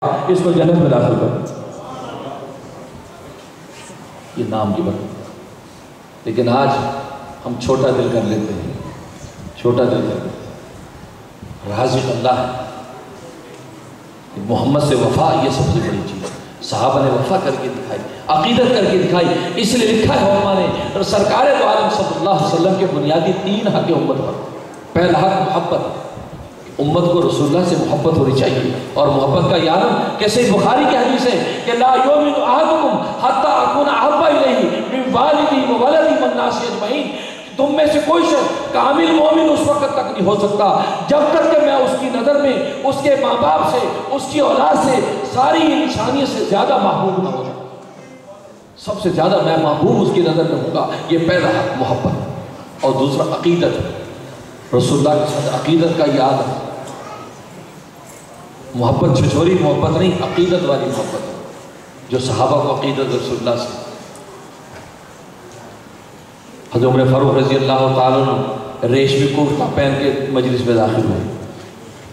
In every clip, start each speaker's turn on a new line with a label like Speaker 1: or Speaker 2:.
Speaker 1: اس کو جنت میں داخل کر، یہ نام کی برکت۔ لیکن آج ہم چھوٹا دل کر لیتے ہیں، چھوٹا دل کر لیتے ہیں۔ رازق اللہ ہے کہ محمد سے وفا یہ سب سے بڑی چیز ہے۔ صحابہ نے وفا کر کے دکھائی، عقیدت کر کے دکھائی۔ اس لیے لکھا ہے علماء نے سرکار دو عالم صلی اللہ علیہ وسلم کے بنیادی 3 حق امت پر۔ پہلا حق محبت، امت کو رسول اللہ سے محبت ہونی چاہیے، اور محبت کا یہ عالم کیسے بخاری کی حدیث ہے کہ لا یؤمن احدکم حتی اکون احب الیہ من والدی و ولدی والناس اجمعین۔ تم میں سے کوئی شخص کامل مومن اس وقت تک نہیں ہو سکتا جب تک کہ میں اس کی نظر میں اس کے ماں باپ سے، اس کی اولاد سے، ساری انسانیت سے زیادہ محبوب نہ ہو جائے۔ سب سے زیادہ میں محبوب اس کی نظر میں ہوں گا۔ یہ پہلا حق محبت۔ اور دوسرا عقیدت، رسول اللہ کے ساتھ عقیدت کا یہ عادت، محبت چھچوری محبت نہیں، عقیدت والی محبت، جو صحابہ کو عقیدت رسول اللہ سے۔ حضرت عمر فاروق رضی اللہ تعالیٰ عنہ ریشمی کرتا پہن کے مجلس میں داخل ہوئے۔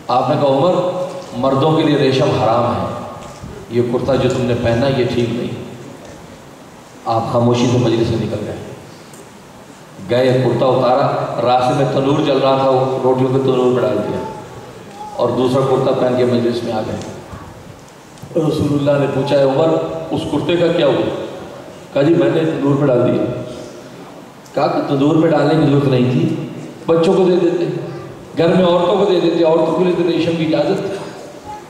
Speaker 1: آپ نے کہا عمر، مردوں کے لیے ریشم حرام ہے، یہ کرتا جو تم نے پہنا یہ ٹھیک نہیں۔ آپ خاموشی سے مجلس سے نکل گئے، کرتا اتارا، راستے میں تنور جل رہا تھا، وہ روٹیوں کے تنور میں ڈال دیا، اور دوسرا کرتا پہن کے مجلس میں آ گئے۔ رسول اللہ نے پوچھا ہے عمر اس کرتے کا کیا ہوا؟ کہا جی میں نے تندور میں ڈال دیا۔ کہا کہ تندور میں ڈالنے کی ضرورت نہیں تھی، بچوں کو دے دیتے، گھر میں عورتوں کو دے دیتے، عورتوں کے لیے ریشم کی اجازت تھی۔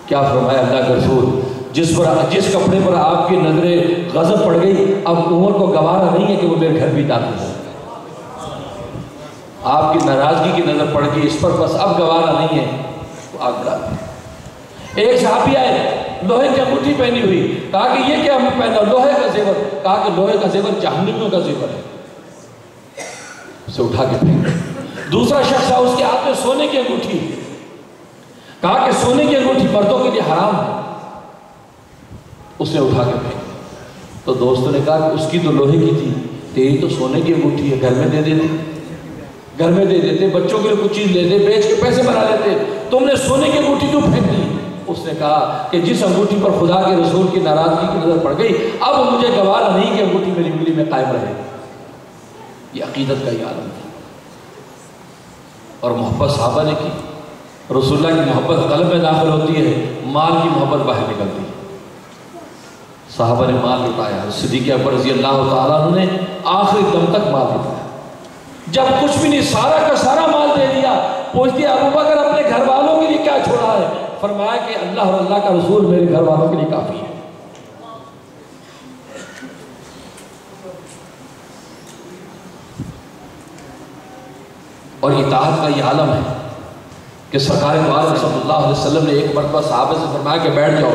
Speaker 1: کیا فرمایا اللہ کے رسول، جس کپڑے پر آپ کی نظر غضب پڑ گئی، اب عمر کو گوارا نہیں ہے کہ وہ میرے گھر بھی داخل ہو۔ آپ کی ناراضگی کی نظر پڑ گئی اس پر، بس اب گوارا نہیں ہے، آگ ڈال۔ ایک صحابی آئے، لوہے کی انگوٹھی پہنی ہوئی، کہا کہ یہ کیا ہمیں پہنا؟ لوہے کا زیور۔ کہا کہ لوہے کا زیور جہنمیوں کا زیور ہے، اسے اٹھا کے پھینک۔ دوسرا شخص آیا، اس کے ہاتھ میں سونے کی انگوٹھی، کہا کہ سونے کی انگوٹھی مردوں کے لیے حرام ہے، اسے اٹھا کے پھینک۔ تو دوستوں نے کہا کہ اس کی تو لوہے کی تھی، تیری تو سونے کی انگوٹھی ہے، گھر میں دے دیتے، گھر میں دے دیتے، بچوں کے لیے کچھ چیز لیتے، بیچ کے پیسے بنا لیتے، تم نے سونے کی انگوٹھی کیوں پھینک دی؟ اس نے کہا کہ جس انگوٹھی پر خدا کے رسول کی ناراضگی کی نظر پڑ گئی، اب مجھے گوارا نہیں کہ انگوٹھی میری انگلی میں قائم رہے۔ یہ عقیدت کا یہ عالم تھا، اور محبت صحابہ نے کی۔ رسول اللہ کی محبت قلب میں داخل ہوتی ہے، مال کی محبت باہر نکلتی ہے۔ صحابہ نے مال لٹایا، صدیق اکبر رضی اللہ تعالیٰ عنہ نے آخری دم تک مال لٹایا، جب کچھ بھی نہیں سارا کا سارا مال دے دیا۔ پوچھ دیا ابو بکر اپنے گھر والوں کے لیے کیا چھوڑا ہے؟ فرمایا کہ اللہ اور اللہ کا رسول میرے گھر والوں کے لیے کافی ہے۔ اور اطاعت کا یہ عالم ہے کہ سرکار دو عالم صلی اللہ علیہ وسلم نے ایک مرتبہ صحابہ سے فرمایا کہ بیٹھ جاؤ۔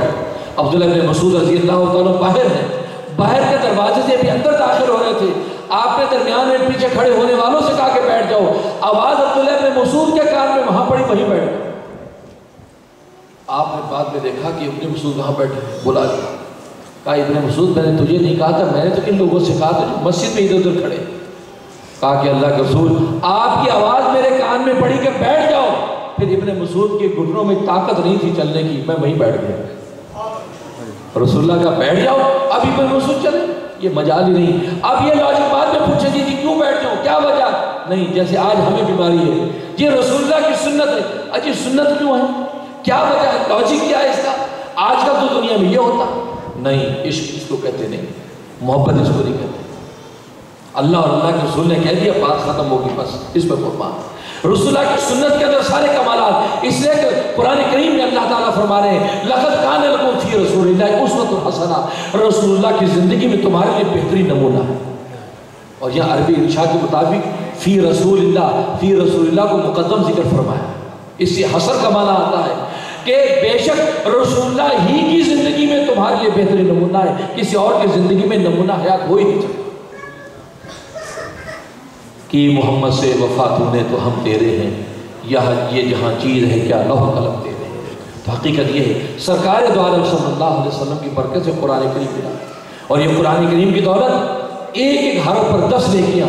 Speaker 1: عبداللہ بن مسعود رضی اللہ تعالیٰ باہر ہیں، باہر کے دروازے سے بھی اندر داخل ہو رہے تھے، آپ نے درمیان میں پیچھے کھڑے ہونے والوں سے کہا کہ بیٹھ جاؤ۔ آواز عبداللہ بن مسعود کے کان میں وہاں پڑی، وہیں بیٹھ گئے۔ آپ نے بعد میں دیکھا کہ ابن مسعود وہاں بیٹھے، بلا لیا، کہا ابن مسعود میں نے تجھے نہیں کہا تھا، میں نے تو ان لوگوں سے کہا تھا جو مسجد میں ادھر ادھر کھڑے۔ کہا کہ اللہ کے رسول آپ کی آواز میرے کان میں پڑی کہ بیٹھ جاؤ۔ پھر ابن مسعود کے گھٹنوں میں طاقت نہیں تھی چلنے کی، میں وہیں بیٹھ گیا۔ رسول اللہ کا بیٹھ جاؤ، اب ابن مسعود چلے، یہ مجال ہی نہیں۔ اب یہ لاجک بعد میں پوچھے جی کیوں بیٹھ جاؤ، کیا وجہ؟ نہیں، جیسے آج ہمیں بیماری ہے، یہ رسول اللہ کی سنت ہے، اجی سنت کیوں ہے، کیا وجہ ہے، لاجک کیا ہے اس کا؟ آج کا تو دنیا میں یہ ہوتا نہیں۔ عشق اس کو کہتے نہیں، محبت اس کو نہیں کہتے۔ اللہ اور اللہ کے رسول نے کہہ دیا، بات ختم ہوگی، بس اس پر قربان۔ رسول اللہ کی سنت کے اندر سارے کمالات، اس لیے کہ قرآن کریم میں اللہ تعالیٰ فرما رہے ہیں لَقَدْ كَانَ لَكُمْ فِي رَسُولِ اللَّهِ أُسْوَةٌ حَسَنَةٌ، رسول اللہ کی زندگی میں تمہارے لیے بہترین نمونہ ہے۔ اور یہاں عربی انشاء کے مطابق فی رسول اللہ کو مقدم ذکر فرمایا، اس سے حسن کا معنی آتا ہے کہ بے شک رسول اللہ ہی کی زندگی میں تمہارے لیے بہترین نمونہ ہے، کسی اور کی زندگی میں نمونہ حیات ہو ہی نہیں سکتا۔ کہ محمد سے وفا تو نے تو ہم تیرے ہیں، یہ جہاں چیز ہے کیا لوح قلم تیرے ہیں۔ تو حقیقت یہ ہے سرکار دو عالم صلی اللہ علیہ وسلم کی برکت سے قرآن کریم ملا، اور یہ قرآن کریم کی دولت ایک ایک حرف پر 10 نیکیاں،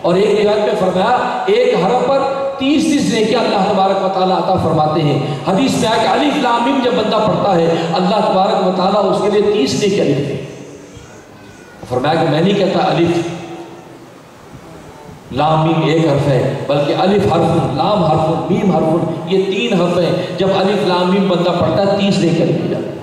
Speaker 1: اور ایک روایت میں فرمایا ایک حرف پر 30 नेकियां अल्लाह तबारक व तआला अता फरमाते हैं। हदीस में आया कि अलिफ लाम मीम जब बंदा पढ़ता है अल्लाह तबारक व तआला उसके लिए 30 नेकियां लिखते हैं। फरमाया कि मैं नहीं कहता अलिफ लाम मीम एक हर्फ है, बल्कि अलिफ हर्फुन, लाम हर्फुन, मीम हर्फुन, ये 3 हर्फ हैं। जब अलिफ लाम मीम बंदा पढ़ता है 30 नेकियां लिखी जाती है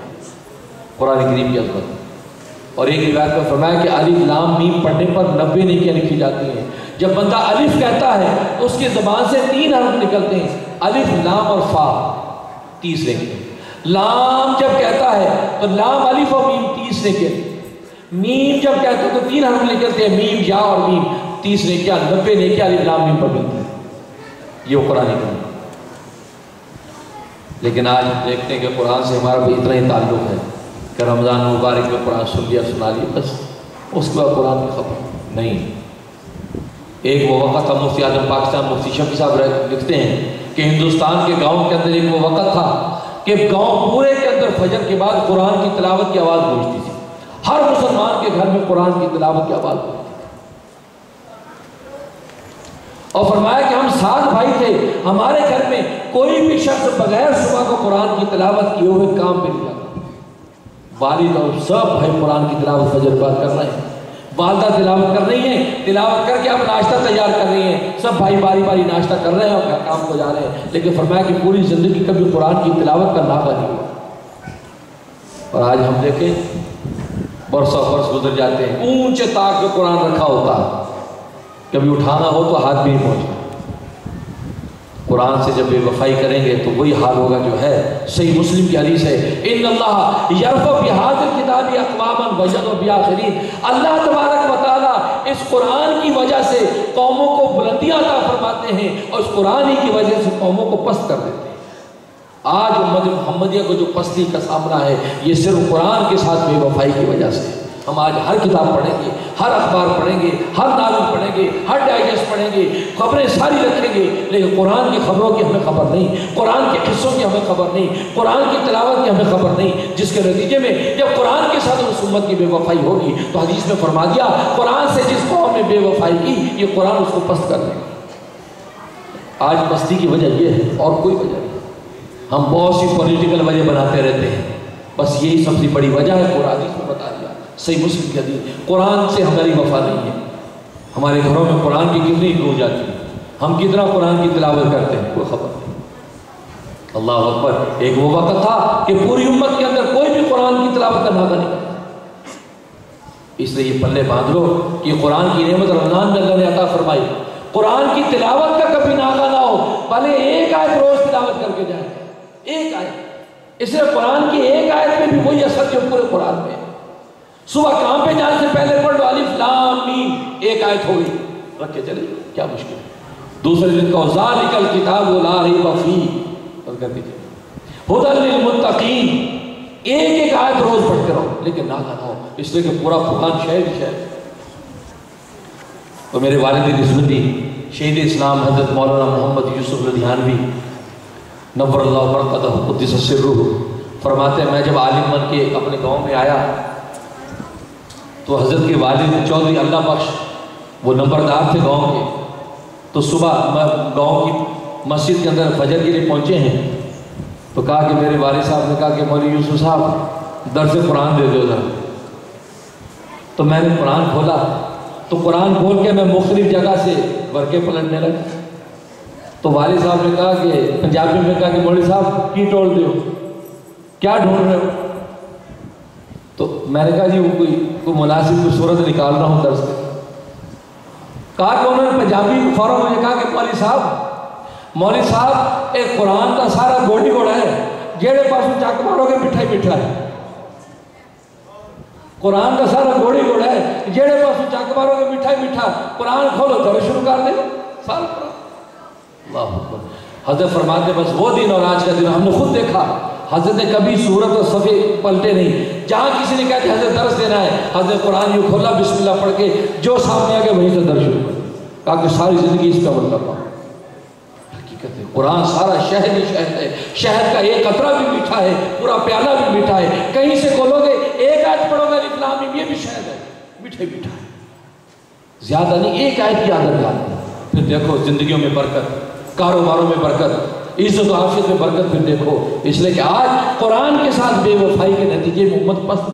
Speaker 1: कुरान करीम की अज़मत। और एक रिवायत में फरमाया कि अलिफ लाम मीम पढ़ने पर 90 नेकियां लिखी जाती हैं। जब बंदा अलिफ कहता है तो उसकी ज़बान से 3 हर्फ निकलते हैं, अलिफ लाम और फा, 30 नेकियां। लाम जब कहता है तो लाम अलिफ और मीम 30 नेकियां। मीम जब कहते हैं तो 3 हर्फ निकलते हैं, मीम या और मीम, 30 नेकियां, 90 नेकियां अलिफ लाम मीम पर मिलती है। ये वो कुरान करीम। लेकिन आज हम देखते हैं कि कुरान से हमारा भी इतना ही ताल्लुक़ है कि रमज़ान मुबारक में कुरान सुन लिया, सुना लिया, बस उसके बाद कुरान की खबर नहीं। एक वो वक़्त था, मुफ्ती आज़म पाकिस्तान मुफ्ती शफी साहब लिखते हैं कि हिंदुस्तान के गाँव के अंदर एक वो वक़्त था कि गाँव पूरे के अंदर फजर के बाद कुरान की तिलावत की आवाज़ गूंजती थी। हर मुसलमान के घर में कुरान की तिलावत की आवाज़ गूंजती थी। और फरमाया कि हम 7 भाई थे, हमारे घर में कोई भी शख्स बगैर सुबह को कुरान की तिलावत किए हुए काम पे नहीं जाता। वालिद और सब भाई कुरान की तिलावत फजर बाद कर रहे हैं, वालदा तिलावत कर रही हैं, तिलावत करके अब नाश्ता तैयार कर रही हैं, सब भाई बारी बारी नाश्ता कर रहे हैं और काम को जा रहे हैं। लेकिन फरमाया कि पूरी ज़िंदगी कभी कुरान की तिलावत का नागा नहीं हुआ। और आज हम देखें बरसों बरस गुजर जाते हैं, ऊंचे ताक पे कुरान रखा होता है, कभी उठाना हो तो हाथ भी नहीं पहुँचता। कुरान से जब बेवफाई करेंगे तो वही हाल होगा जो है। सही मुस्लिम की हदीस है, इन्नल्लाह यरफ़अ बिहाज़िल किताबि अक़वामन व यज़उ बिआख़रीन। अल्लाह तबारक व तआला इस कुरान की वजह से कौमों को बुलंदियाँ अता फरमाते हैं और इस कुरान ही की वजह से कौमों को पस्त कर देते हैं। आज उम्मत मुहम्मदिया को जो पस्ती का सामना है ये सिर्फ कुरान के साथ बेवफाई की वजह से। हम आज हर किताब पढ़ेंगे, हर अखबार पढ़ेंगे, हर नावल पढ़ेंगे, हर डाइजेस्ट पढ़ेंगे, खबरें सारी रखेंगे, लेकिन कुरान की खबरों की हमें खबर नहीं, कुरान के किस्सों की हमें खबर नहीं, कुरान की तिलावत की हमें खबर नहीं। जिसके नतीजे में जब कुरान के साथ उस उम्मत की बेवफाई होगी तो हदीस में फरमा दिया, कुरान से जिस कौम ने बेवफाई की ये कुरान उसको पस्त कर देगा। आज पस्ती की वजह यह है और कोई वजह नहीं। हम बहुत सी पॉलिटिकल वजह बनाते रहते हैं, बस यही सबसे बड़ी वजह है। कुरान हदीस में बता दिया, सही मुस्लिम की हदीस, कुरान से हमारी वफा नहीं है। हमारे घरों में कुरान की कितनी गूंज जाती है, हम कितना कुरान की तिलावत करते हैं, कोई खबर नहीं। अल्लाह अकबर। एक वो वक़्त था कि पूरी उम्मत के अंदर कोई भी कुरान की तिलावत का नागा नहीं करता। इसलिए ये पल्ले बांध लो कि कुरान की नेमत रमज़ान में अल्लाह ने अता फरमाई, कुरान की तिलावत का कभी नागा ना हो, भले एक आयत रोज तिलावत करके जाए, एक आयत। इसलिए कुरान की एक आयत में भी वही असर जो पूरे कुरान में। सुबह काम पे जाने से पहले पढ़ लो अलिफ लाम मीम, एक आयत हो गई, रख के चले, क्या मुश्किल है। दूसरे दिन का ज़ालिकल किताबु ला रैब फीह, कर दीजिए, हुदल लिल मुत्तकीन, एक एक आयत रोज पढ़ते रहो, लेकिन नागा ना हो, इसलिए कि पूरा कुरान शहर ही शहर। तो मेरे वालिद रिज़्वी शहीद इस्लाम हज़रत मौलाना मोहम्मद यूसुफ लुधियानवी नव्वरल्लाहु बरकतहु क़ुद्दिस सिर्रुहु फरमाते हैं, मैं जब आलिम बन के अपने गाँव में आया तो हज़रत के वालिद चौधरी अल्लाह बख्श वो नंबरदार थे गांव के। तो सुबह गांव की मस्जिद के अंदर फजर के लिए पहुंचे हैं, तो कहा कि मेरे वालिद साहब ने कहा कि मौलवी यूसुफ साहब दर्स कुरान दे दो ज़रा। तो मैंने कुरान खोला, तो कुरान खोल के मैं मुख्तलिफ जगह से वर्के पलटने लगा। तो वालिद साहब ने कहा कि पंजाबी में कहा कि मौलवी साहब की टोल दो, क्या ढूंढ रहे हो। तो मैंने कहा जी वो कोई मुनासिब कोई सूरत निकाल रहा हूँ दर्स के। कहा कि उन्होंने पंजाबी फौरन मुझे कहा कि मौलवी साहब एक कुरान का सारा गोडी घोड़ा है, जेड़े पासों चक मारोगे मिठा ही मिठा है। कुरान का सारा गोड़ी घोड़ा है, जेड़े पासों चक मारोगे मिठा ही मिठा। कुरान खोलो तो शुरू कर दे सारा कुरान। अल्लाह अकबर। हज़रत फरमाते बस वो दिन और आज का दिन हमने खुद देखा, हज़रत ने कभी सूरत और सफ़े पलटे नहीं। जहाँ किसी ने कहा कि हज़रत दर्स देना है, हज़रत कुरान यूँ खोला बिस्मिल्लाह पढ़ के जो सामने आ गया वहीं से दर्स शुरू कर, कहा कि सारी ज़िंदगी इस पर अमल कर रहा हूँ। हकीकत है कुरान सारा शहद ही शहद है, शहद का एक कतरा भी मीठा है, पूरा प्याला भी मीठा है। कहीं से खोलोगे एक आयत पढ़ोगे अलिफ लाम मीम, ये भी शहद है, मीठे मीठा है, ज़्यादा नहीं, एक आयत की आदत डालो, फिर देखो ज़िंदगियों में बरकत। کاروباروں میں برکت، عزت و عافیت میں برکت پھر دیکھو، اس لیے کہ آج قرآن کے ساتھ بے وفائی کے نتیجے میں امت پست